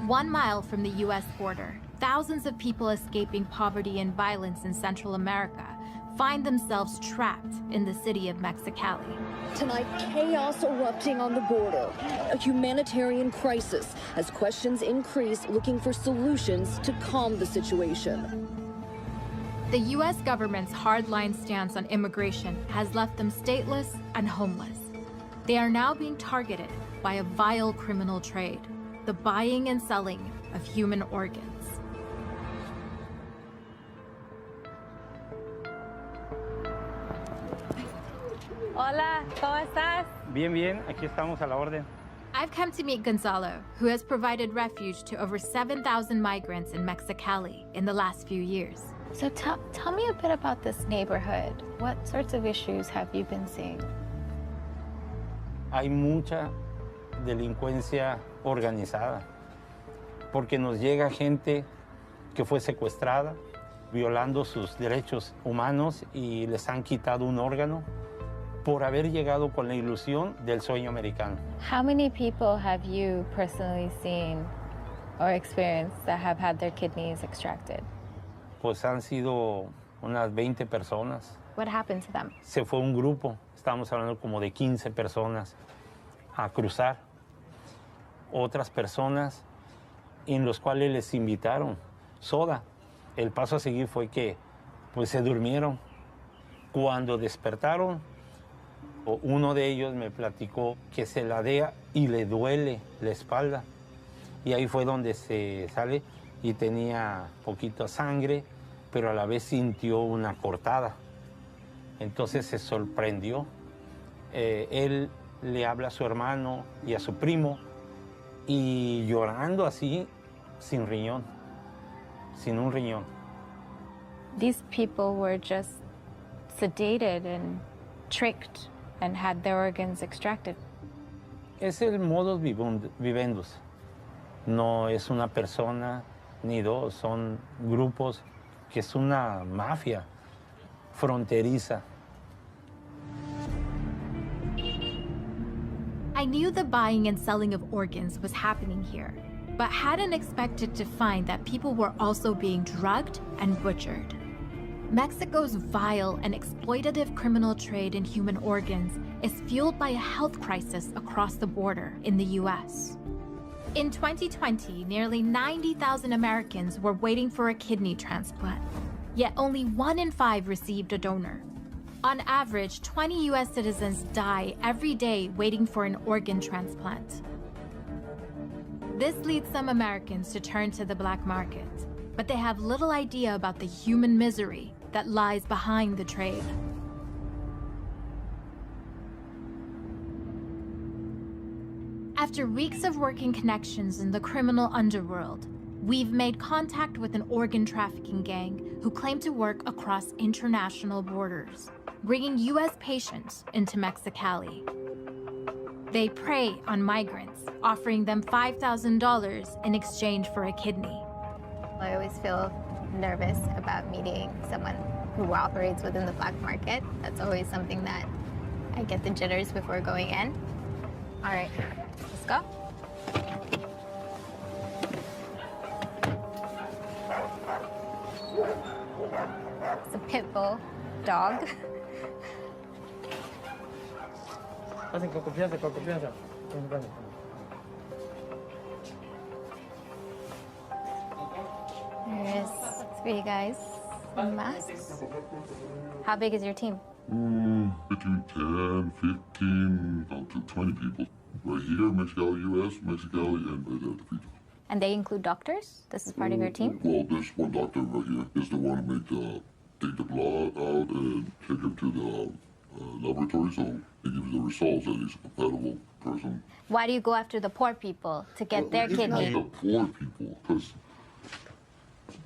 1 mile from the U.S. border, thousands of people escaping poverty and violence in Central America find themselves trapped in the city of Mexicali. Tonight, chaos erupting on the border, a humanitarian crisis as questions increase looking for solutions to calm the situation. The U.S. government's hardline stance on immigration has left them stateless and homeless. They are now being targeted by a vile criminal trade, the buying and selling of human organs. Hola, ¿cómo estás? Bien, bien, aquí estamos a la orden. I've come to meet Gonzalo, who has provided refuge to over 7,000 migrants in Mexicali in the last few years. So tell me a bit about this neighborhood. What sorts of issues have you been seeing? Hay mucha delincuencia organizada, porque nos llega gente que fue secuestrada, violando sus derechos humanos y les han quitado un órgano por haber llegado con la ilusión del sueño americano. How many people have you personally seen or experienced that have had their kidneys extracted? Pues han sido unas 20 personas. What happened to them? Se fue un grupo, estamos hablando como de 15 personas, a cruzar. Otras personas en los cuales les invitaron soda. El paso a seguir fue que pues se durmieron. Cuando despertaron, uno de ellos me platicó que se ladea y le duele la espalda. Y ahí fue donde se sale y tenía poquito sangre, pero a la vez sintió una cortada. Entonces se sorprendió. Él le habla a su hermano y a su primo y llorando así, sin riñón, sin un riñón. These people were just sedated and tricked and had their organs extracted. Es el modus vivendus. No es una persona ni dos, son grupos que es una mafia fronteriza. I knew the buying and selling of organs was happening here, but hadn't expected to find that people were also being drugged and butchered. Mexico's vile and exploitative criminal trade in human organs is fueled by a health crisis across the border in the U.S. In 2020, nearly 90,000 Americans were waiting for a kidney transplant, yet only 1 in 5 received a donor. On average, 20 U.S. citizens die every day waiting for an organ transplant. This leads some Americans to turn to the black market, but they have little idea about the human misery that lies behind the trade. After weeks of working connections in the criminal underworld, we've made contact with an organ trafficking gang who claim to work across international borders, bringing U.S. patients into Mexicali. They prey on migrants, offering them $5,000 in exchange for a kidney. I always feel nervous about meeting someone who operates within the black market. That's always something that I get the jitters before going in. All right, let's go. It's a pit bull dog. Hacen con confianza, con confianza. There's 3 guys in masks. How big is your team? Between 10, 15, up to 20 people. Right here, Mexicali, U.S., Mexicali, and right there, the people. And they include doctors? This is part of your team? Well, there's one doctor right here. Is the one who take the blood out and take him to the laboratory, so he gives the results that he's a compatible person. Why do you go after the poor people to get their It's kidney? not the poor people, because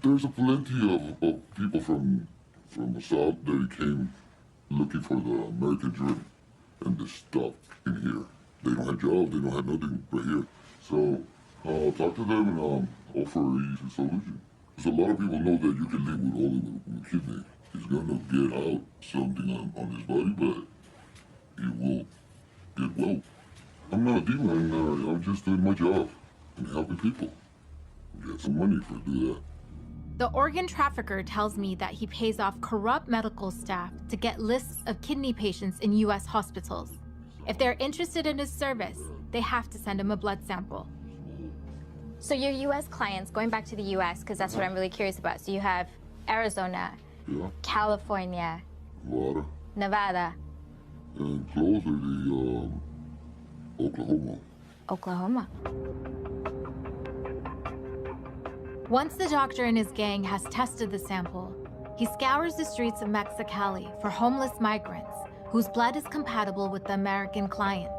there's a plenty of people from the South that came looking for the American dream and the stuff in here. They don't have jobs, they don't have nothing right here. So talk to them and offer a solution. Because a lot of people know that you can live with only with kidney. he's gonna get out something on his body, but he will get well. I'm not a demon, I'm just doing my job and helping people. Get some money for do that. The organ trafficker tells me that he pays off corrupt medical staff to get lists of kidney patients in U.S. hospitals. If they're interested in his service, they have to send him a blood sample. So your U.S. clients, going back to the U.S., because that's what I'm really curious about. So you have Arizona, California, Nevada, and closer the Oklahoma. Oklahoma. Once the doctor and his gang has tested the sample, he scours the streets of Mexicali for homeless migrants whose blood is compatible with the American client.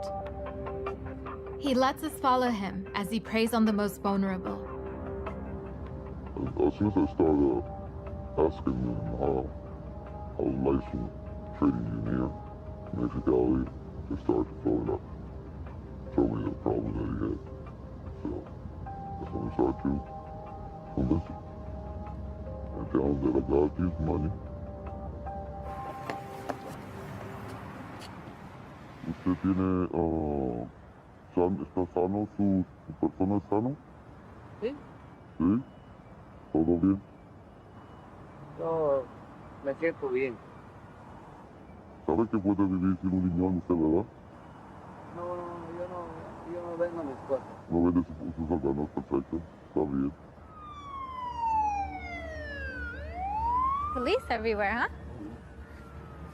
He lets us follow him as he preys on the most vulnerable. As soon as I started asking him how licensed trading engineer in Mexicali, they started to show me the problem that he had. So that's when I started to convince him. I tell him that I got his money. ¿Usted tiene, está sano, su persona es sano? Sí. ¿Sí? ¿Todo bien? Yo me siento bien. ¿Sabe que puede vivir sin un riñón usted, verdad? No, yo no vendo mis cosas. No vende sus órganos, perfecto. Está bien. Police everywhere, huh?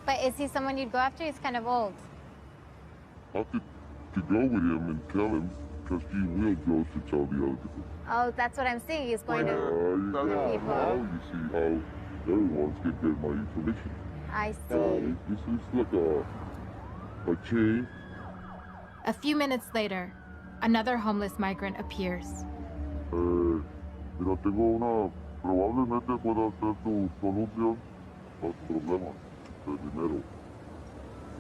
But is he someone you'd go after? He's kind of old. I could go with him and tell him, because he will go to tell the other people. Oh, that's what I'm saying. He's going to Now people. you see how everyone's can get my information. I see. It's like a chain. A few minutes later, another homeless migrant appears. Mira, tengo una, probablemente pueda ser tu solución a tu problema de dinero.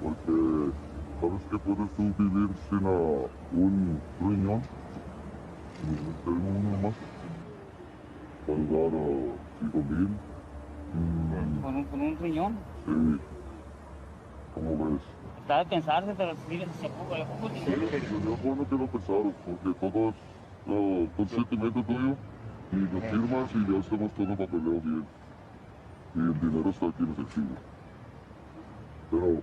Porque, ¿sabes que puedes tú vivir sin un riñón? Tengo uno más. Para dar 5,000. ¿Con un riñón? Sí. ¿Cómo ves? Está de pensarse, pero mire, se ocupa. Sería bueno que lo pensaras, porque todo es consentimiento tuyo. Y lo firmas y ya hacemos todo el papeleo bien. Y el dinero está aquí en efectivo. Pero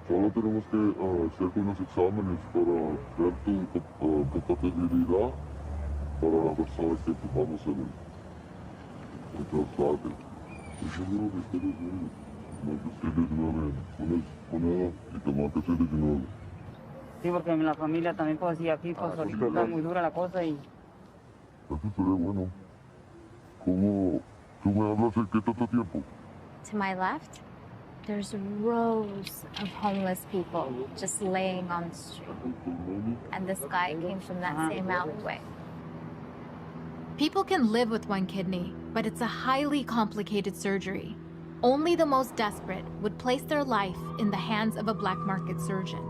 solo tenemos que hacer unos exámenes para ver tu compatibilidad para la persona que ocupamos en el trasplante. Y seguro que ustedes ven, tomate moneda y tomate C19. Sí, porque en la familia también pues así aquí, pues ahorita está muy dura la cosa y... Eso sería bueno. ¿Cómo tú me hablas en qué tanto tiempo? To my left, there's rows of homeless people just laying on the street. And this guy came from that same alleyway. People can live with one kidney, but it's a highly complicated surgery. Only the most desperate would place their life in the hands of a black market surgeon.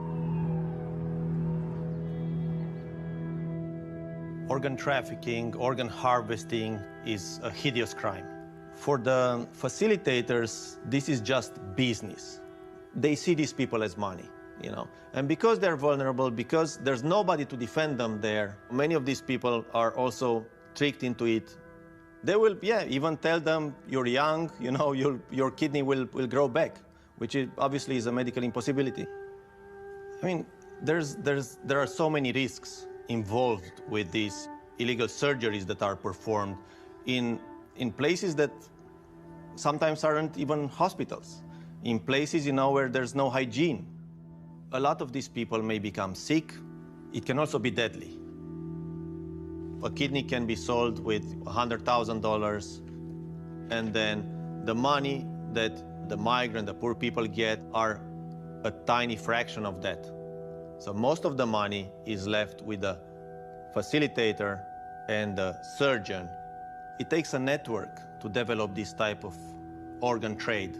Organ trafficking, organ harvesting is a hideous crime. For the facilitators, this is just business. They see these people as money, you know. And because they're vulnerable, because there's nobody to defend them there, many of these people are also tricked into it. They will, even tell them, you're young, you know, your kidney will grow back, which obviously is a medical impossibility. I mean, there are so many risks involved with these illegal surgeries that are performed in places that sometimes aren't even hospitals, in places, you know, where there's no hygiene. A lot of these people may become sick. It can also be deadly. A kidney can be sold with $100,000, and then the money that the migrant, the poor people get are a tiny fraction of that. So most of the money is left with the facilitator and the surgeon. It takes a network to develop this type of organ trade.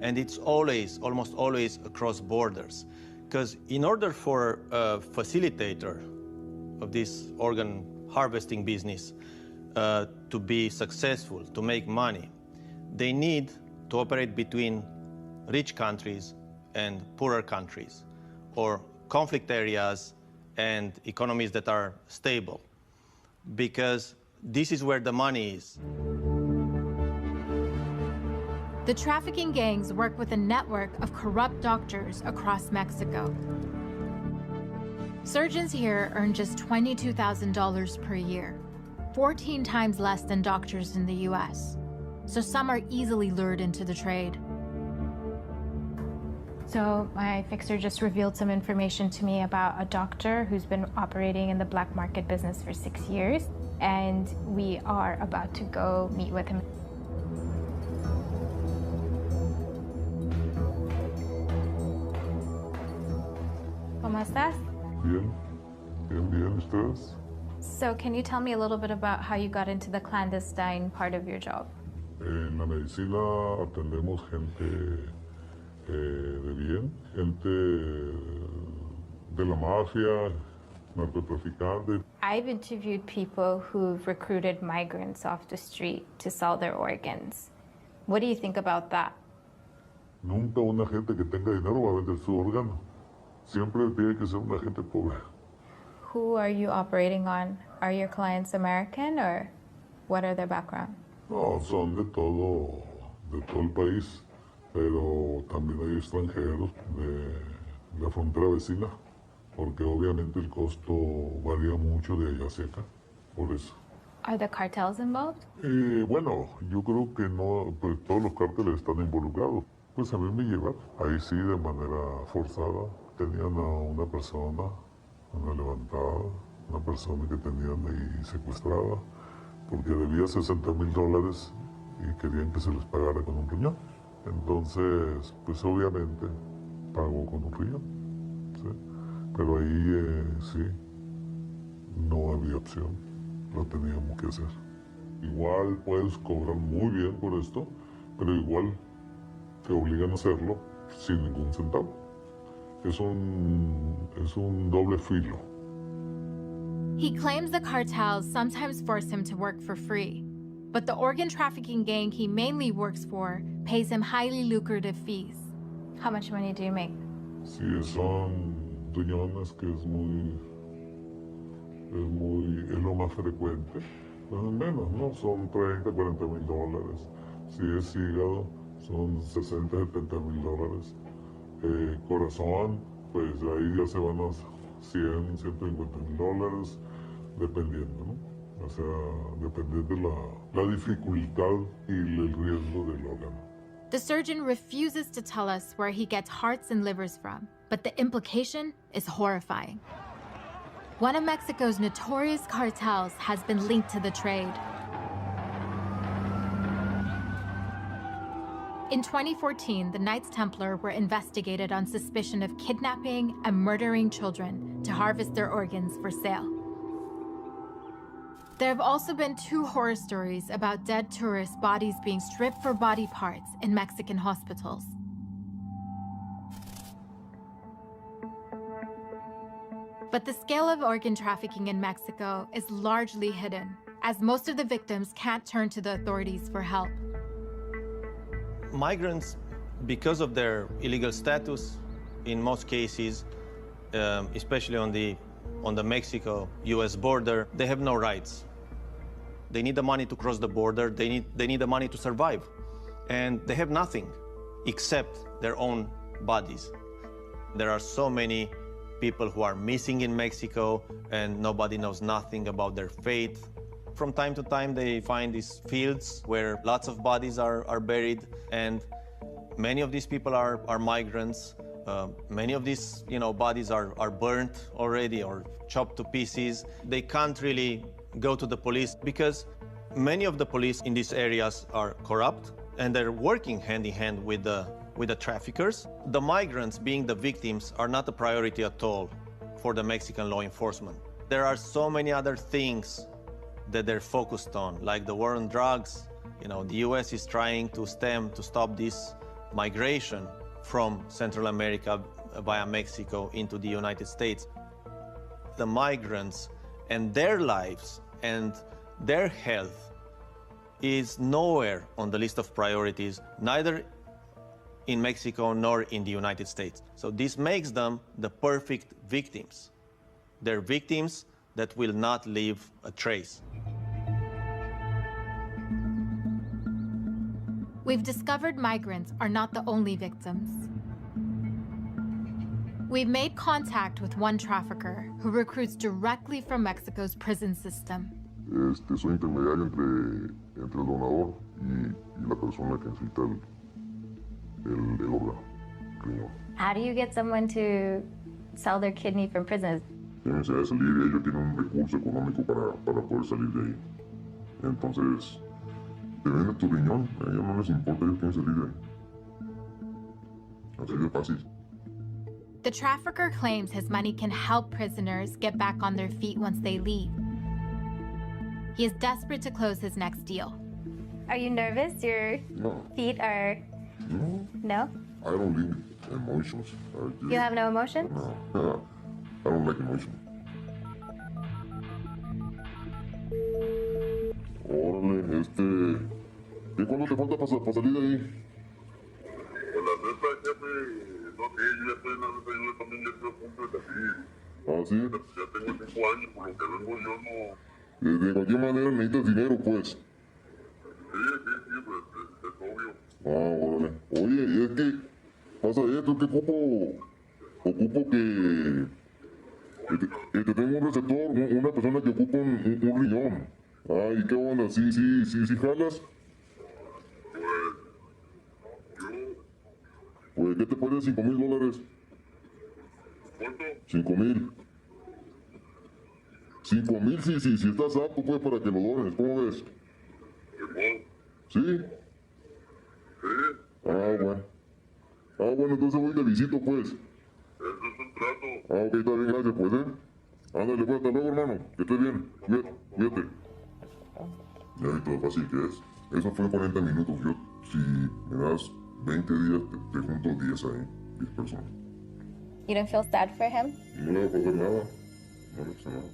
And it's always, almost always across borders. Because in order for a facilitator of this organ harvesting business to be successful, to make money, they need to operate between rich countries and poorer countries, or conflict areas and economies that are stable, because this is where the money is. The trafficking gangs work with a network of corrupt doctors across Mexico. Surgeons here earn just $22,000 per year, 14 times less than doctors in the US. So some are easily lured into the trade. So my fixer just revealed some information to me about a doctor who's been operating in the black market business for 6 years, and we are about to go meet with him. ¿Cómo estás? Bien, bien, bien, ¿ustedes? So can you tell me a little bit about how you got into the clandestine part of your job? En la medicina atendemos gente de bien, gente de la mafia, narcotraficantes. I've interviewed people who've recruited migrants off the street to sell their organs. What do you think about that? Nunca una gente que tenga dinero va a vender su órgano. Siempre tiene que ser una gente pobre. Who are you operating on? Are your clients American, or what are their background? No, son de todo el país, pero también hay extranjeros de la frontera vecina, porque obviamente el costo varía mucho de allá hacia acá, por eso. Are the cartels involved? Bueno, yo creo que no, pues todos los cárteles están involucrados. Pues a mí me llevaron, ahí sí, de manera forzada. Tenían a una persona, una levantada, una persona que tenían ahí secuestrada, porque debía $60,000 y querían que se les pagara con un riñón. Entonces, pues obviamente pagó con un riñón, ¿sí? Pero ahí sí, no había opción, lo teníamos que hacer. Igual puedes cobrar muy bien por esto, pero igual te obligan a hacerlo sin ningún centavo. Es un doble filo. He claims the cartels sometimes force him to work for free, but the organ trafficking gang he mainly works for pays him highly lucrative fees. How much money do you make? Sí, son riñones que es lo más frecuente. Menos, ¿no? Son $30,000-$40,000. Si es hígado, son $60,000-$70,000. Corazón, pues ahí ya se van a $100,000-$150,000, dependiendo, ¿no? O sea, dependiendo de la dificultad y el riesgo del órgano. The surgeon refuses to tell us where he gets hearts and livers from, but the implication is horrifying. One of Mexico's notorious cartels has been linked to the trade. In 2014, the Knights Templar were investigated on suspicion of kidnapping and murdering children to harvest their organs for sale. There have also been 2 horror stories about dead tourist bodies being stripped for body parts in Mexican hospitals. But the scale of organ trafficking in Mexico is largely hidden, as most of the victims can't turn to the authorities for help. Migrants, because of their illegal status, in most cases, especially on the Mexico-US border, they have no rights. They need the money to cross the border. They need the money to survive, and they have nothing except their own bodies. There are so many people who are missing in Mexico, and nobody knows nothing about their fate. From time to time, they find these fields where lots of bodies are buried, and many of these people are migrants. Many of these, bodies are burnt already or chopped to pieces. They can't really go to the police because many of the police in these areas are corrupt, and they're working hand in hand with the traffickers. The migrants, being the victims, are not a priority at all for the Mexican law enforcement. There are so many other things that they're focused on, like the war on drugs. The US is trying to stop this migration from Central America via Mexico into the United States. The migrants and their lives and their health is nowhere on the list of priorities, neither in Mexico nor in the United States. So this makes them the perfect victims. They're victims that will not leave a trace. We've discovered migrants are not the only victims. We've made contact with one trafficker who recruits directly from Mexico's prison system. Soy intermediario entre el donador y la persona que necesita el órgano, riñón. How do you get someone to sell their kidney from prison? Tienen necesidad de salir y ellos tienen un recurso económico para poder salir de ahí. Entonces, te venden tu riñón, a ellos no les importa, ellos quieren salir de ahí. Así de fácil. The trafficker claims his money can help prisoners get back on their feet once they leave. He is desperate to close his next deal. Are you nervous? Your feet are... No? I don't leave emotions. You have no emotions? No. I don't like emotions. Órale, ¿y cuándo te falta para salir de ahí? Pues la neta, jefe, no sé, yo ya estoy en la neta, yo también ya estoy a punto de salir. ¿Ah, sí? Ya tengo 5 años, por lo que vengo yo no... De cualquier manera necesitas dinero, pues. Sí, pues, es obvio. Ah, órale. Oye, y es que pasa esto, que ocupo que tengo un receptor, una persona que ocupa un riñón. Ah, ¿y qué onda? ¿Sí jalas? Pues, ¿qué te parece? $5,000. ¿Cuánto? 5,000. 5,000 si estás apto, pues, para que lo dones. ¿Cómo ves? ¿Sí? Sí. Ah, bueno, entonces voy de visito, pues. Eso es un trato. Ah, ok, está bien, gracias, pues, Ándale, pues, hasta luego, hermano. Que estés bien. Cuídate. Ya vi todo fácil que es. Eso fue 40 minutos. Yo, si me das 20 días, te junto 10 ahí. 10 personas. You don't feel sad for him? No le va a pasar nada. No le pasa nada.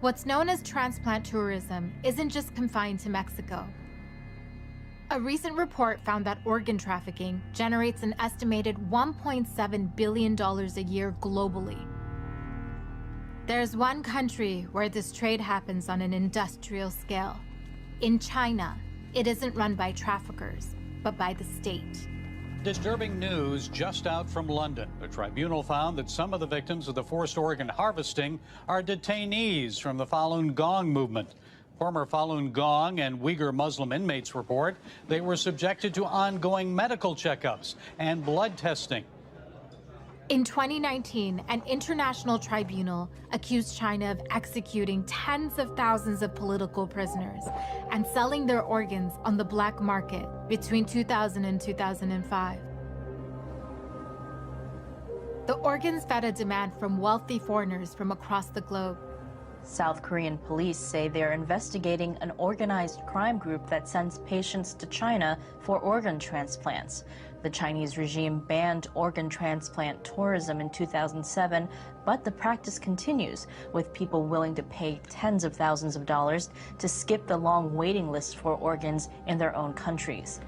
What's known as transplant tourism isn't just confined to Mexico. A recent report found that organ trafficking generates an estimated $1.7 billion a year globally. There's one country where this trade happens on an industrial scale. In China, it isn't run by traffickers, but by the state. Disturbing news just out from London. A tribunal found that some of the victims of the forced organ harvesting are detainees from the Falun Gong movement. Former Falun Gong and Uyghur Muslim inmates report they were subjected to ongoing medical checkups and blood testing. In 2019, an international tribunal accused China of executing tens of thousands of political prisoners and selling their organs on the black market between 2000 and 2005. The organs fed a demand from wealthy foreigners from across the globe. South Korean police say they're investigating an organized crime group that sends patients to China for organ transplants. The Chinese regime banned organ transplant tourism in 2007, but the practice continues, with people willing to pay tens of thousands of dollars to skip the long waiting lists for organs in their own countries.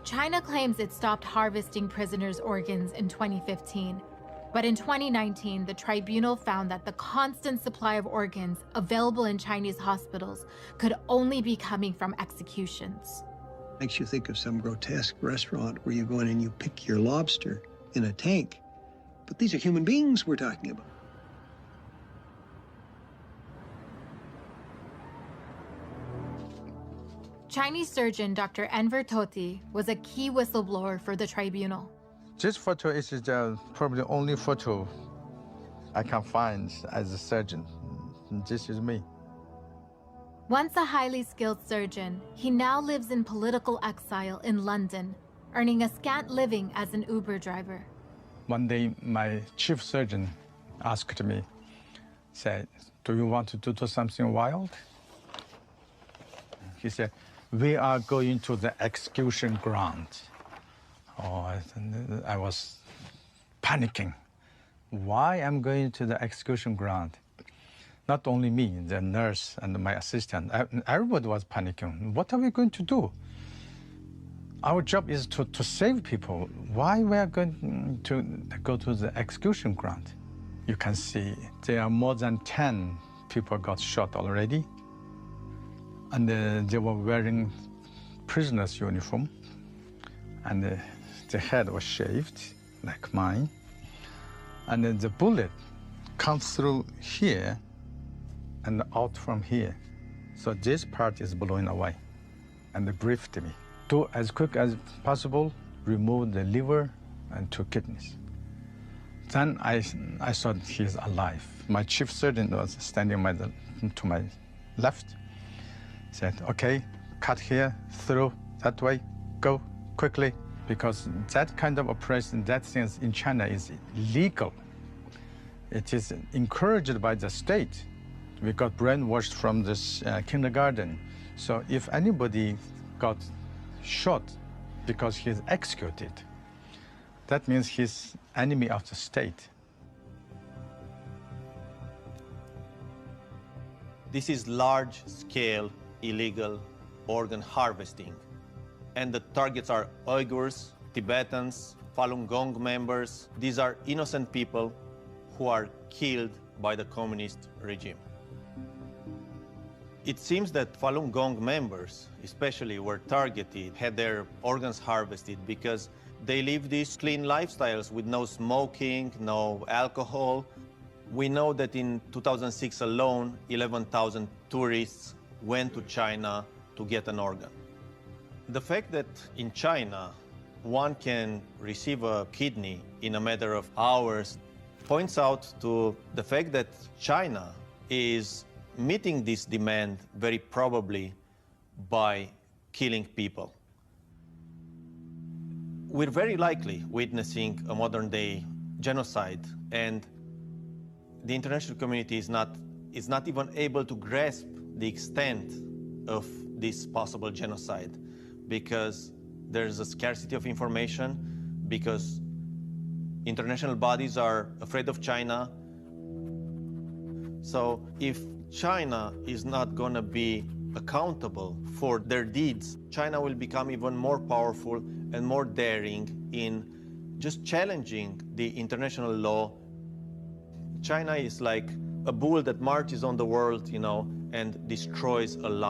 China claims it stopped harvesting prisoners' organs in 2015. But in 2019, the tribunal found that the constant supply of organs available in Chinese hospitals could only be coming from executions. Makes you think of some grotesque restaurant where you go in and you pick your lobster in a tank. But these are human beings we're talking about. Chinese surgeon Dr. Enver Tohti was a key whistleblower for the tribunal. This photo is probably the only photo I can find as a surgeon. This is me. Once a highly skilled surgeon, he now lives in political exile in London, earning a scant living as an Uber driver. One day, my chief surgeon asked me, said, "Do you want to do something wild?" He said, "We are going to the execution ground." Oh, I was panicking. Why I'm going to the execution ground? Not only me, the nurse and my assistant, everybody was panicking. What are we going to do? Our job is to save people. Why we are going to go to the execution ground? You can see there are more than 10 people got shot already. And they were wearing prisoner's uniform. And the head was shaved, like mine. And then the bullet comes through here and out from here. So this part is blown away. And they briefed me. Do as quick as possible, remove the liver and 2 kidneys. Then I thought he's alive. My chief surgeon was standing to my left. Said, okay, cut here, through, that way, go quickly. Because that kind of operation, that thing in China is illegal. It is encouraged by the state. We got brainwashed from this kindergarten. So if anybody got shot because he's executed, that means he's enemy of the state. This is large-scale illegal organ harvesting. And the targets are Uyghurs, Tibetans, Falun Gong members. These are innocent people who are killed by the communist regime. It seems that Falun Gong members, especially, were targeted, had their organs harvested because they live these clean lifestyles with no smoking, no alcohol. We know that in 2006 alone, 11,000 tourists went to China to get an organ. The fact that in China, one can receive a kidney in a matter of hours points out to the fact that China is meeting this demand very probably by killing people. We're very likely witnessing a modern-day genocide, and the international community is not even able to grasp the extent of this possible genocide, because there's a scarcity of information, because international bodies are afraid of China. So if China is not going to be accountable for their deeds, China will become even more powerful and more daring in just challenging the international law. China is like a bull that marches on the world, and destroys a lot.